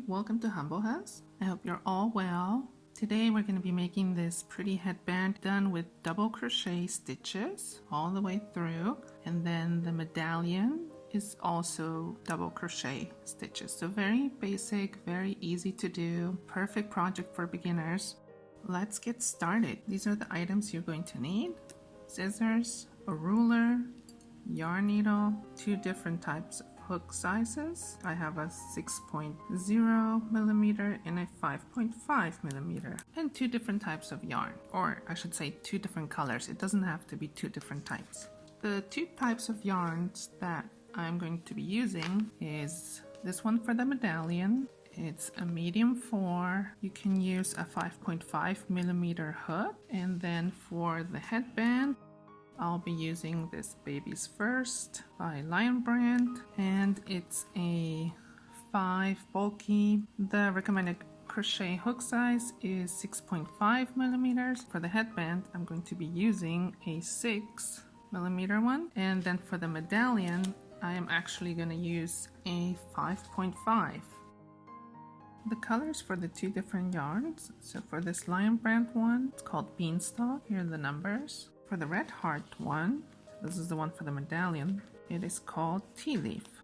welcome to Humblehus. I hope you're all well. Today we're going to be making this pretty headband done with double crochet stitches all the way through, and then the medallion is also double crochet stitches. So very basic, very easy to do, perfect project for beginners. Let's get started. These are the items you're going to need: scissors, a ruler, yarn needle, 2 different types of hook sizes. I have a 6.0 millimeter and a 5.5 millimeter, and 2 different types of yarn, or I should say 2 different colors. It doesn't have to be 2 different types. The 2 types of yarns that I'm going to be using is this one for the medallion. It's a medium 4. You can use a 5.5 millimeter hook, and then for the headband I'll be using this Baby's First by Lion brand, and it's a 5 bulky. The recommended crochet hook size is 6.5 millimeters. For the headband, I'm going to be using a 6 millimeter one, and then for the medallion, I am actually going to use a 5.5. The colors for the 2 different yarns. So for this Lion brand one, it's called Beanstalk. Here are the numbers. For the Red Heart one, this is the one for the medallion, it is called Tea Leaf.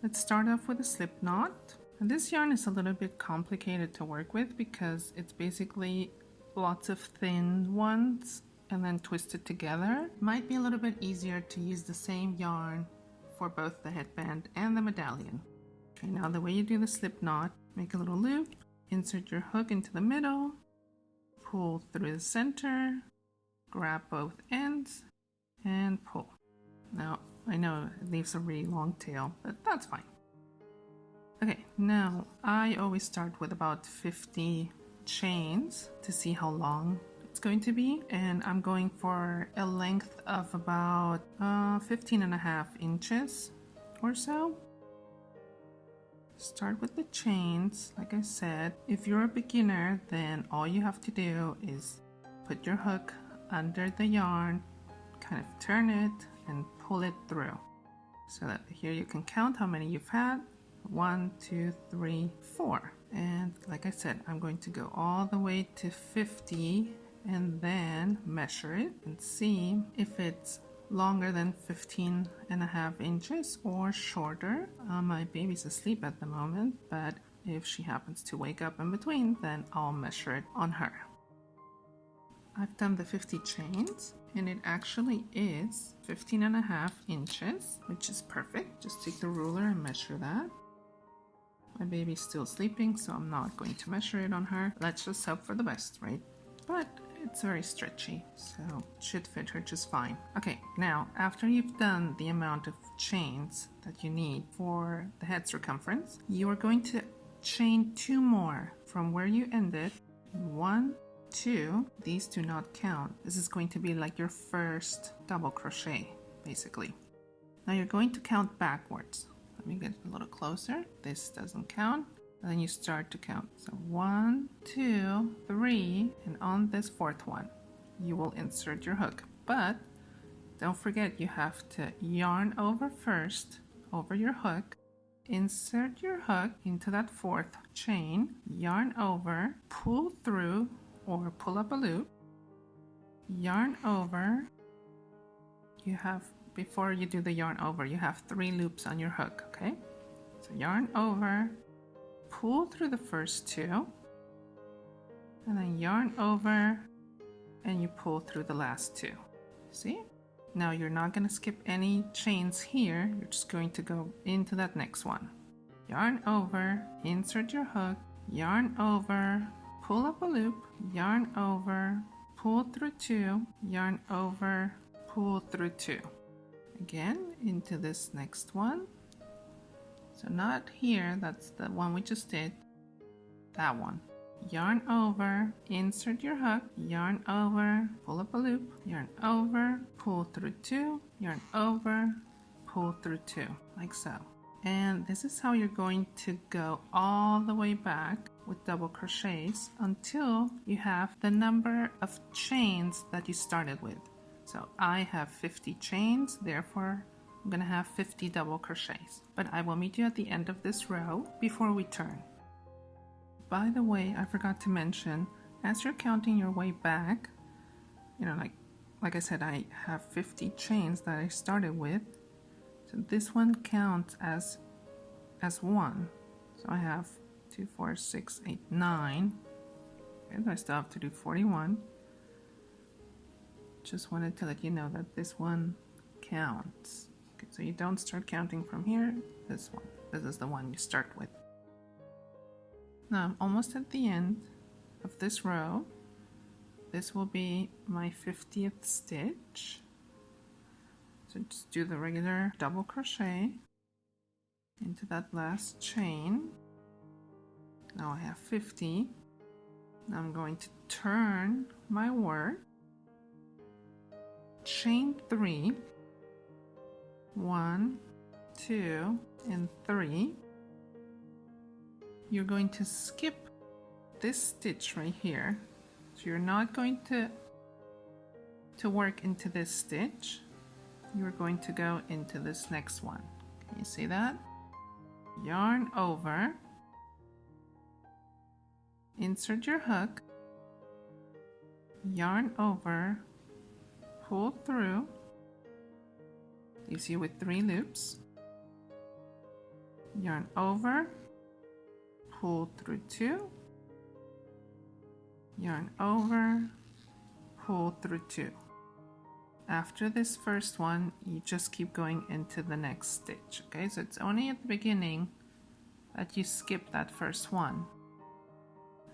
Let's start off with a Slipknot. And this yarn is a little bit complicated to work with because it's basically lots of thin ones and then twisted together. It might be a little bit easier to use the same yarn for both the headband and the medallion. Okay, now the way you do the Slipknot, make a little loop, insert your hook into the middle, pull through the center, grab both ends and pull. Now I know it leaves a really long tail, but that's fine. Okay, now I always start with about 50 chains to see how long it's going to be, and I'm going for a length of about 15.5 inches or so. Start with the chains. Like I said, if you're a beginner, then all you have to do is put your hook under the yarn, kind of turn it and pull it through, so that here you can count how many you've had. 1, 2, 3, 4. And like I said, I'm going to go all the way to 50 and then measure it and see if it's longer than 15.5 inches or shorter. My baby's asleep at the moment, but if she happens to wake up in between, then I'll measure it on her. I've done the 50 chains, and it actually is 15.5 inches, which is perfect. Just take the ruler and measure that. My baby's still sleeping, so I'm not going to measure it on her. Let's just hope for the best, right? But it's very stretchy, so it should fit her just fine. Okay, now after you've done the amount of chains that you need for the head circumference, you are going to chain 2 more from where you ended. 1, 2, these do not count. This is going to be like your first double crochet, basically. Now you're going to count backwards. Let me get a little closer. This doesn't count. And then you start to count. So 1, 2, 3, and on this 4th one, you will insert your hook. But don't forget, you have to yarn over first, over your hook, insert your hook into that 4th chain, yarn over, pull through, or pull up a loop, yarn over. You have, before you do the yarn over, you have 3 loops on your hook, okay? So yarn over, pull through the first 2, and then yarn over, and you pull through the last 2. See? Now you're not going to skip any chains here, you're just going to go into that next one. Yarn over, insert your hook, yarn over, pull up a loop, yarn over, pull through 2, yarn over, pull through 2. Again, into this next one. So not here, that's the one we just did, that one. Yarn over, insert your hook, yarn over, pull up a loop, yarn over, pull through 2, yarn over, pull through 2, like so. And this is how you're going to go all the way back with double crochets until you have the number of chains that you started with. So I have 50 chains, therefore I'm gonna have 50 double crochets, but I will meet you at the end of this row before we turn. By the way, I forgot to mention, as you're counting your way back, you know, like I said, I have 50 chains that I started with, so this one counts as one. So I have 2, 4, 6, 8, 9, and I still have to do 41. Just wanted to let you know that this one counts. Okay, so you don't start counting from here. This is the one you start with. Now I'm almost at the end of this row. This will be my 50th stitch. So just do the regular double crochet into that last chain. Now I have 50. Now I'm going to turn my work, chain 3, 1, 2, and 3. You're going to skip this stitch right here. So you're not going to work into this stitch. You're going to go into this next one. Can you see that? Yarn over, insert your hook, yarn over, pull through, leaves you with 3 loops, yarn over, pull through 2, yarn over, pull through 2. After this first one, you just keep going into the next stitch. Okay, so it's only at the beginning that you skip that first one.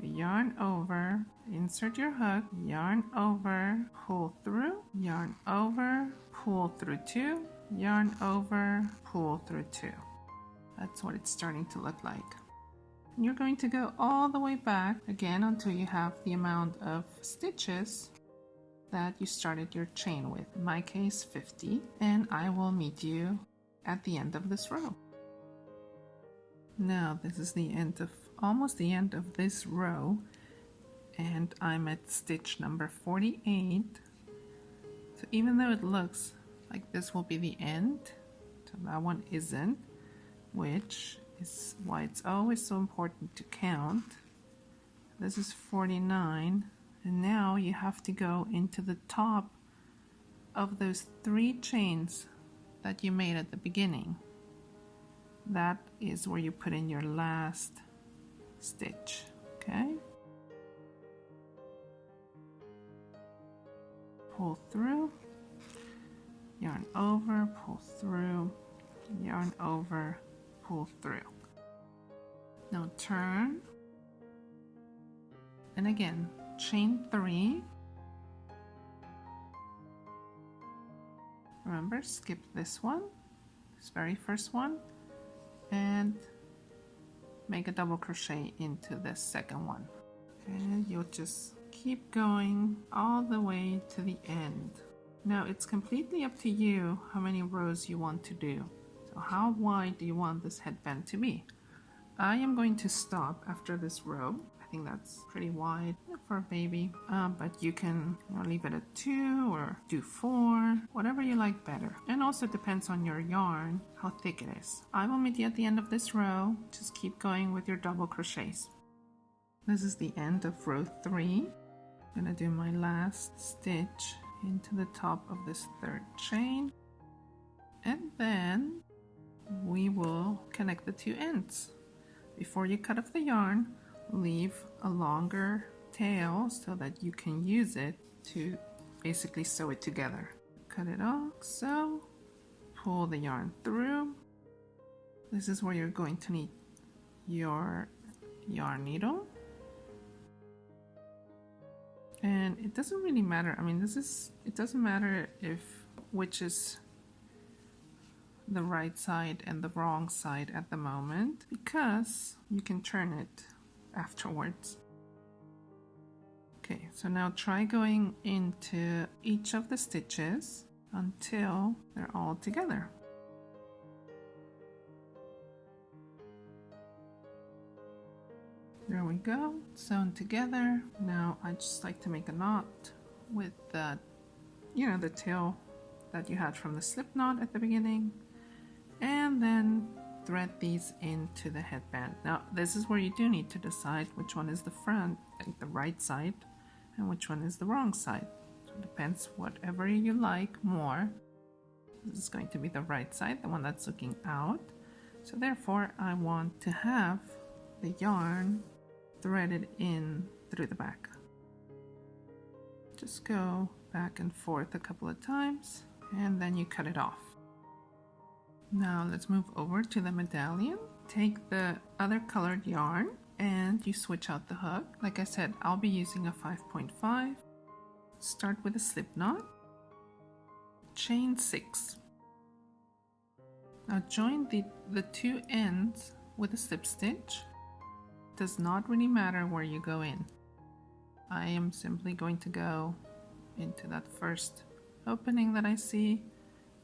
Yarn over, insert your hook, yarn over, pull through, yarn over, pull through 2, yarn over, pull through 2. That's what it's starting to look like. And you're going to go all the way back again until you have the amount of stitches that you started your chain with. In my case, 50, and I will meet you at the end of this row. Now this is the end of almost the end of this row, and I'm at stitch number 48. So even though it looks like this will be the end, so that one isn't, which is why it's always so important to count. This is 49, and now you have to go into the top of those 3 chains that you made at the beginning. That is where you put in your last stitch, okay? Pull through, yarn over, pull through, yarn over, pull through. Now turn, and again, chain 3. Remember, skip this one, this very first one, and make a double crochet into the second one. And you'll just keep going all the way to the end. Now it's completely up to you how many rows you want to do. So how wide do you want this headband to be? I am going to stop after this row. I think that's pretty wide for a baby, but you can leave it at 2 or do 4, whatever you like better. And also depends on your yarn, how thick it is. I will meet you at the end of this row. Just keep going with your double crochets. This is the end of row 3. I'm gonna do my last stitch into the top of this 3rd chain, and then we will connect the 2 ends. Before you cut off the yarn, leave a longer tail so that you can use it to basically sew it together. Cut it off, so pull the yarn through. This is where you're going to need your yarn needle. And it doesn't really matter. I mean, it doesn't matter which is the right side and the wrong side at the moment, because you can turn it afterwards. Okay, so now try going into each of the stitches until they're all together. There we go, sewn together. Now I just like to make a knot with the, the tail that you had from the slip knot at the beginning, and then thread these into the headband. Now this is where you do need to decide which one is the front, like the right side, and which one is the wrong side. So it depends, whatever you like more. This is going to be the right side, the one that's looking out. So therefore I want to have the yarn threaded in through the back. Just go back and forth a couple of times and then you cut it off. Now let's move over to the medallion. Take the other colored yarn and you switch out the hook. Like I said, I'll be using a 5.5. Start with a slip knot. Chain 6. Now join the two ends with a slip stitch. Does not really matter where you go in. I am simply going to go into that first opening that I see.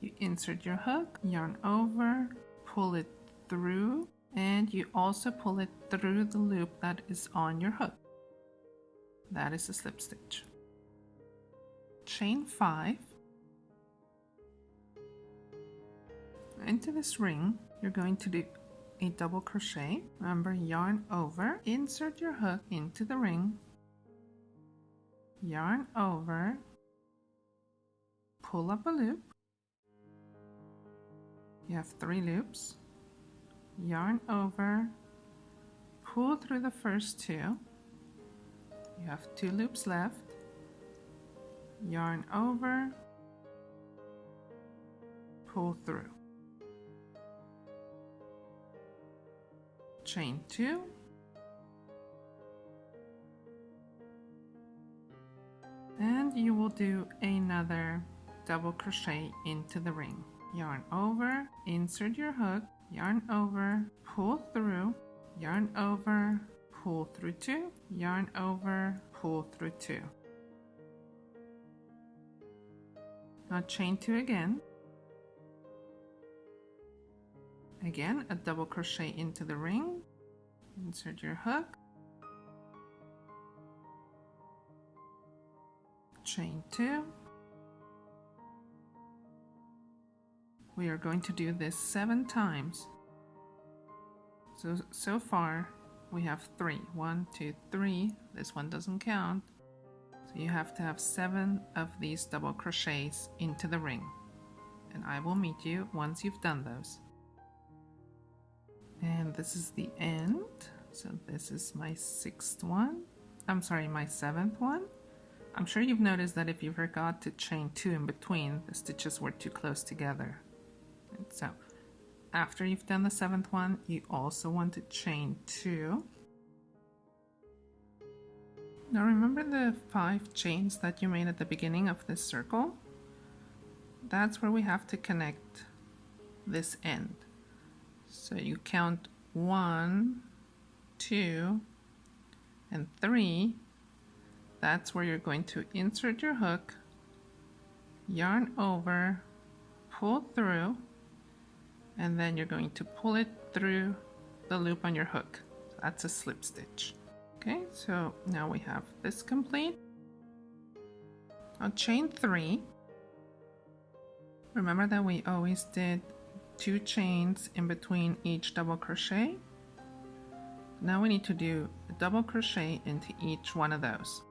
You insert your hook, yarn over, pull it through, and you also pull it through the loop that is on your hook. That is a slip stitch. Chain 5. Into this ring, you're going to do a double crochet. Remember, yarn over, insert your hook into the ring, yarn over, pull up a loop. You have 3 loops, yarn over, pull through the first 2. You have 2 loops left, yarn over, pull through. Chain 2, and you will do another double crochet into the ring. Yarn over, insert your hook, yarn over, pull through, yarn over, pull through 2, yarn over, pull through 2. Now chain 2 again. Again, a double crochet into the ring, insert your hook, chain 2. We are going to do this 7 times. So far we have 3. 1, 2, 3. This one doesn't count. So you have to have 7 of these double crochets into the ring. And I will meet you once you've done those. And this is the end. So this is my 6th one. I'm sorry, my 7th one. I'm sure you've noticed that if you forgot to chain 2 in between, the stitches were too close together. And so after you've done the 7th one, you also want to chain 2. Now remember the 5 chains that you made at the beginning of this circle? That's where we have to connect this end. So you count 1, 2, and 3. That's where you're going to insert your hook, yarn over, pull through, and then you're going to pull it through the loop on your hook. So that's a slip stitch. Okay, so now we have this complete. Now chain 3. Remember that we always did 2 chains in between each double crochet. Now we need to do a double crochet into each one of those.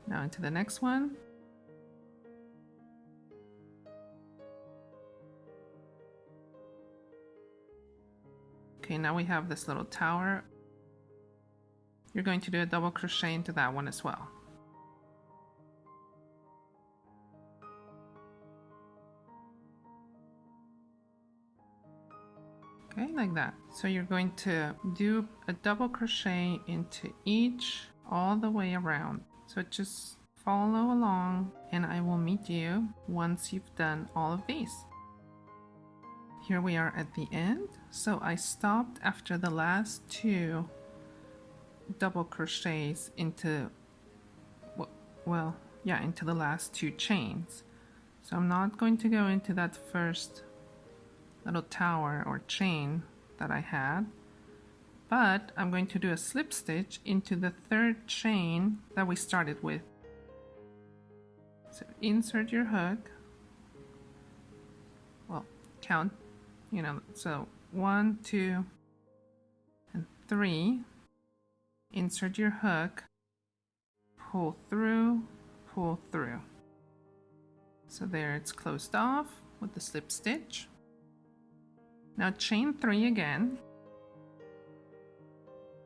Now into the next one. Okay, now we have this little tower. You're going to do a double crochet into that one as well. Okay, like that. So you're going to do a double crochet into each all the way around. So just follow along and I will meet you once you've done all of these. Here we are at the end. So I stopped after the last 2 double crochets into, well, yeah, into the last 2 chains. So I'm not going to go into that first little tower or chain that I had, but I'm going to do a slip stitch into the third chain that we started with. So insert your hook, well, count, so 1, 2, and 3, insert your hook, pull through, pull through. So there, it's closed off with the slip stitch. Now chain 3 again.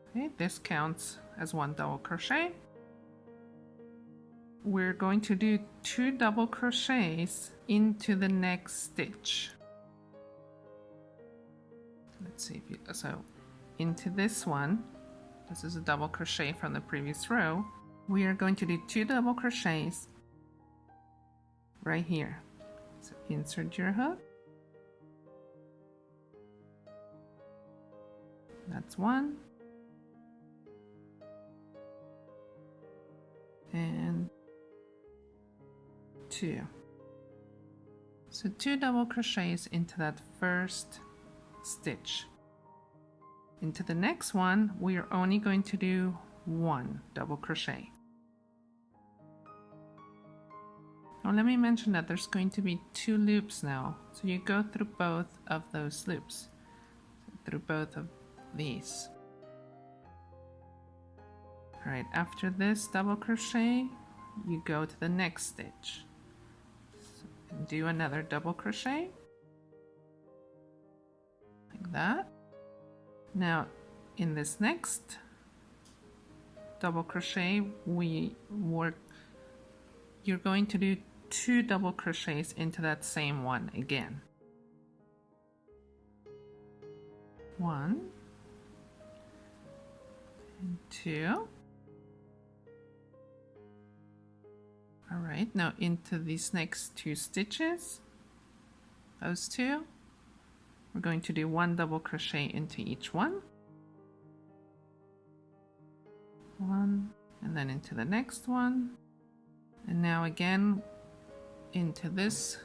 Okay, this counts as 1 double crochet. We're going to do 2 double crochets into the next stitch. Let's see if you, so into this one, this is a double crochet from the previous row. We are going to do 2 double crochets right here. So insert your hook. That's 1. And 2. So 2 double crochets into that first stitch. Into the next one, we are only going to do 1 double crochet. Now let me mention that there's going to be 2 loops now. So you go through both of those loops, through both of these. All right, after this double crochet, you go to the next stitch. So do another double crochet, like that. Now, in this next double crochet, you're going to do 2 double crochets into that same one again. 1 and 2. All right, now into these next 2 stitches, those 2, we're going to do 1 double crochet into each one. 1, and then into the next one. And now again, into this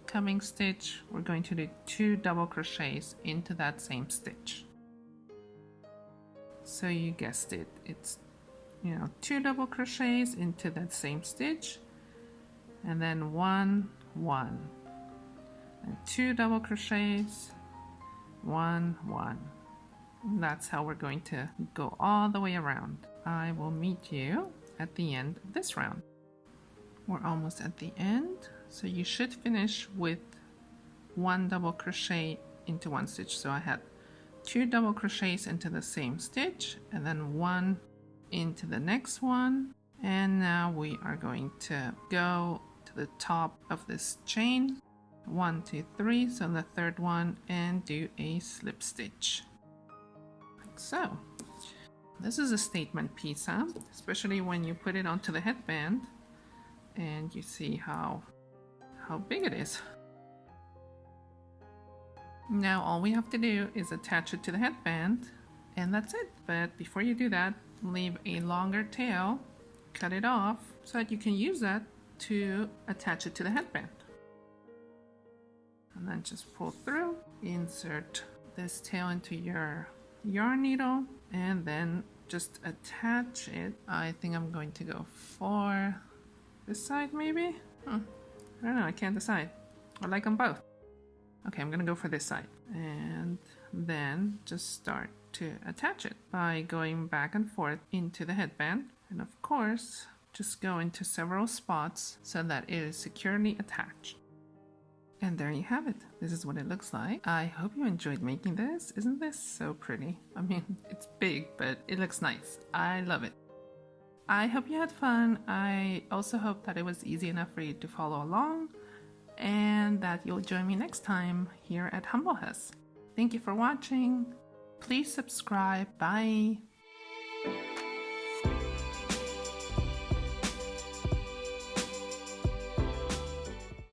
coming stitch, we're going to do 2 double crochets into that same stitch. So you guessed it, it's 2 double crochets into that same stitch, and then 1, 1, and 2 double crochets, 1, 1. And that's how we're going to go all the way around. I will meet you at the end of this round. We're almost at the end, so you should finish with 1 double crochet into 1 stitch. So I had 2 double crochets into the same stitch, and then 1 into the next one. And now we are going to go to the top of this chain, 1, 2, 3, so the third one, and do a slip stitch, like so. This is a statement piece, huh? Especially when you put it onto the headband and you see how big it is. Now all we have to do is attach it to the headband, and that's it. But before you do that, leave a longer tail, cut it off so that you can use that to attach it to the headband. And then just pull through, insert this tail into your yarn needle, and then just attach it. I think I'm going to go for this side maybe? I don't know, I can't decide. I like them both. Okay, I'm gonna go for this side. And then just start to attach it by going back and forth into the headband. And of course, just go into several spots so that it is securely attached. And there you have it. This is what it looks like. I hope you enjoyed making this. Isn't this so pretty? I mean, it's big, but it looks nice. I love it. I hope you had fun. I also hope that it was easy enough for you to follow along, and that you'll join me next time here at Humblehus. Thank you for watching. Please subscribe. Bye.